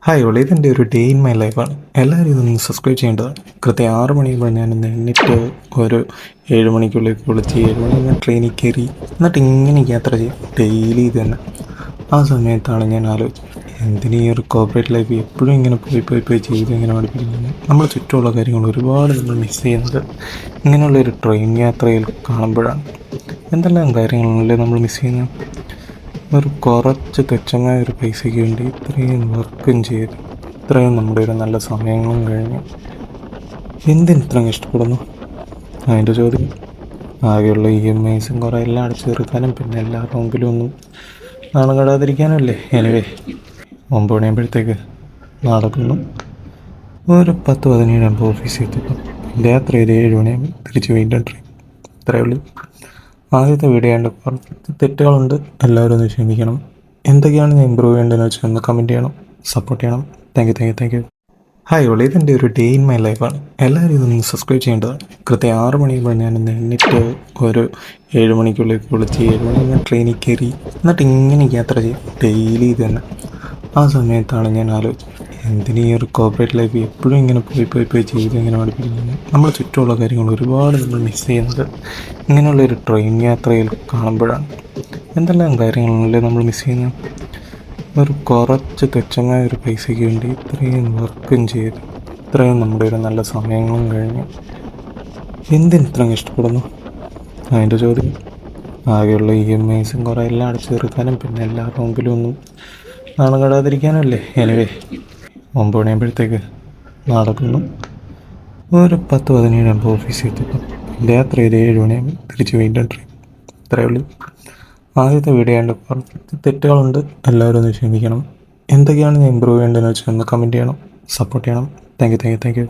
Hi ഓളി, ഇതെൻ്റെ ഒരു day in my ലൈഫാണ്. എല്ലാവരും ഇതൊന്ന് സബ്സ്ക്രൈബ് ചെയ്യേണ്ടതാണ്. കൃത്യം 6 മണിയാകുമ്പോൾ ഞാനൊന്ന് എണ്ണിട്ട് ഒരു 7 മണിക്കുള്ളിൽ കുളിച്ച് 7 മണി ഞാൻ ട്രെയിനിൽ കയറി. എന്നിട്ട് ഇങ്ങനെ യാത്ര ചെയ്യും ഡെയിലി ഇത് തന്നെ. ആ സമയത്താണ് ഞാൻ ആലോചിച്ചത്, എന്തിനീ ഒരു കോർപ്പറേറ്റ് ലൈഫ് എപ്പോഴും ഇങ്ങനെ പോയി ചെയ്ത് ഇങ്ങനെ പഠിപ്പിക്കുന്നത്. നമ്മൾ ചുറ്റുമുള്ള കാര്യങ്ങൾ ഒരുപാട് നമ്മൾ മിസ് ചെയ്യുന്നത് ഇങ്ങനെയുള്ളൊരു ട്രെയിൻ യാത്രയിൽ കാണുമ്പോഴാണ്. എന്തെല്ലാം കാര്യങ്ങളാണല്ലേ നമ്മൾ മിസ് ചെയ്യുന്നത്. ഒരു കുറച്ച് തുച്ഛമായ ഒരു പൈസയ്ക്ക് വേണ്ടി ഇത്രയും വർക്കും ചെയ്ത് ഇത്രയും നമ്മുടെ ഒരു നല്ല സമയങ്ങളും കഴിഞ്ഞു എന്തിന് ഇത്രയും ഇഷ്ടപ്പെടുന്നു? അതിൻ്റെ ചോദ്യം. ആകെയുള്ള EMIസും കുറേ എല്ലാം അടച്ചു തീർക്കാനും പിന്നെ എല്ലാവരുടെ മുമ്പിലും ഒന്നും നാണം കെടാതിരിക്കാനും അല്ലേ. എനിവേ, 9 മണിയാകുമ്പോഴത്തേക്ക് നടക്കുന്നു. ഒരു 10-17 ഓഫീസിൽ എത്തിയപ്പോൾ രാത്രി ഒരു 7 മണിയാകുമ്പോൾ തിരിച്ച് വീണ്ടും ട്രെയിൻ. ഇത്രയേ ഉള്ളൂ. ആദ്യത്തെ വീഡിയോ ആയതുകൊണ്ട് കുറച്ച് തെറ്റുകളുണ്ട്, എല്ലാവരും ഒന്ന് ക്ഷമിക്കണം. എന്തൊക്കെയാണ് ഞാൻ ഇമ്പ്രൂവ് ചെയ്യേണ്ടതെന്ന് വെച്ചാൽ ഒന്ന് കമൻറ്റ് ചെയ്യണം, സപ്പോർട്ട് ചെയ്യണം. Thank you. ഹായ് ഓളി, ഇതെൻ്റെ ഒരു ഡേ ഇൻ മൈ ലൈഫാണ്. എല്ലാവരും ഇതൊന്ന് സബ്സ്ക്രൈബ് ചെയ്യേണ്ടതാണ്. കൃത്യം 6 മണിയാകുമ്പോൾ ഞാനൊന്ന് എണ്ണിട്ട് ഒരു 7 മണിക്കുള്ളിൽ കുളിച്ച് 7 മണി ഞാൻ ട്രെയിനിൽ കയറി. എന്നിട്ട് ഇങ്ങനെ യാത്ര ചെയ്യും ഡെയിലി ഇത് തന്നെ. ആ സമയത്താണ് ഞാൻ ആലോചിച്ചത്, എന്തിനീ ഒരു കോർപ്പറേറ്റ് ലൈഫ് എപ്പോഴും ഇങ്ങനെ പോയി ചെയ്ത് ഇങ്ങനെ പഠിപ്പിക്കുന്നത്. നമ്മൾ ചുറ്റുമുള്ള കാര്യങ്ങൾ ഒരുപാട് നമ്മൾ മിസ് ചെയ്യുന്നത് ഇങ്ങനെയുള്ളൊരു ട്രെയിൻ യാത്രയിൽ കാണുമ്പോഴാണ്. എന്തെല്ലാം കാര്യങ്ങളാണല്ലേ നമ്മൾ മിസ് ചെയ്യുന്നത്. ഒരു കുറച്ച് തുച്ഛമായ ഒരു പൈസയ്ക്ക് വേണ്ടി ഇത്രയും വർക്കും ചെയ്ത് ഇത്രയും നമ്മുടെ ഒരു നല്ല സമയങ്ങളും കഴിഞ്ഞു എന്തിന് ഇത്രയും ഇഷ്ടപ്പെടുന്നു? അതിൻ്റെ ചോദ്യം. ആകെയുള്ള EMIസും കുറേ എല്ലാം അടച്ചു തീർക്കാനും പിന്നെ എല്ലാവരുടെ മുമ്പിലും ഒന്നും നാണം കെടാതിരിക്കാനും അല്ലേ. എനിവേ, 9 മണിയാകുമ്പോഴത്തേക്ക് നടക്കുന്നു. ഒരു 10-17 ഓഫീസിൽ എത്തിയപ്പോൾ രാത്രി ഒരു 7 മണിയാകുമ്പോൾ തിരിച്ച് വീണ്ടും ട്രെയിൻ. ഇത്രയേ ഉള്ളൂ. ആദ്യത്തെ വീഡിയോ ആയതുകൊണ്ട് കുറച്ച് തെറ്റുകളുണ്ട്, എല്ലാവരും ഒന്ന് ക്ഷമിക്കണം. എന്തൊക്കെയാണ് ഞാൻ ഇമ്പ്രൂവ് ചെയ്യേണ്ടതെന്ന് വെച്ചാൽ ഒന്ന് കമൻറ്റ് ചെയ്യണം, സപ്പോർട്ട് ചെയ്യണം. Thank you.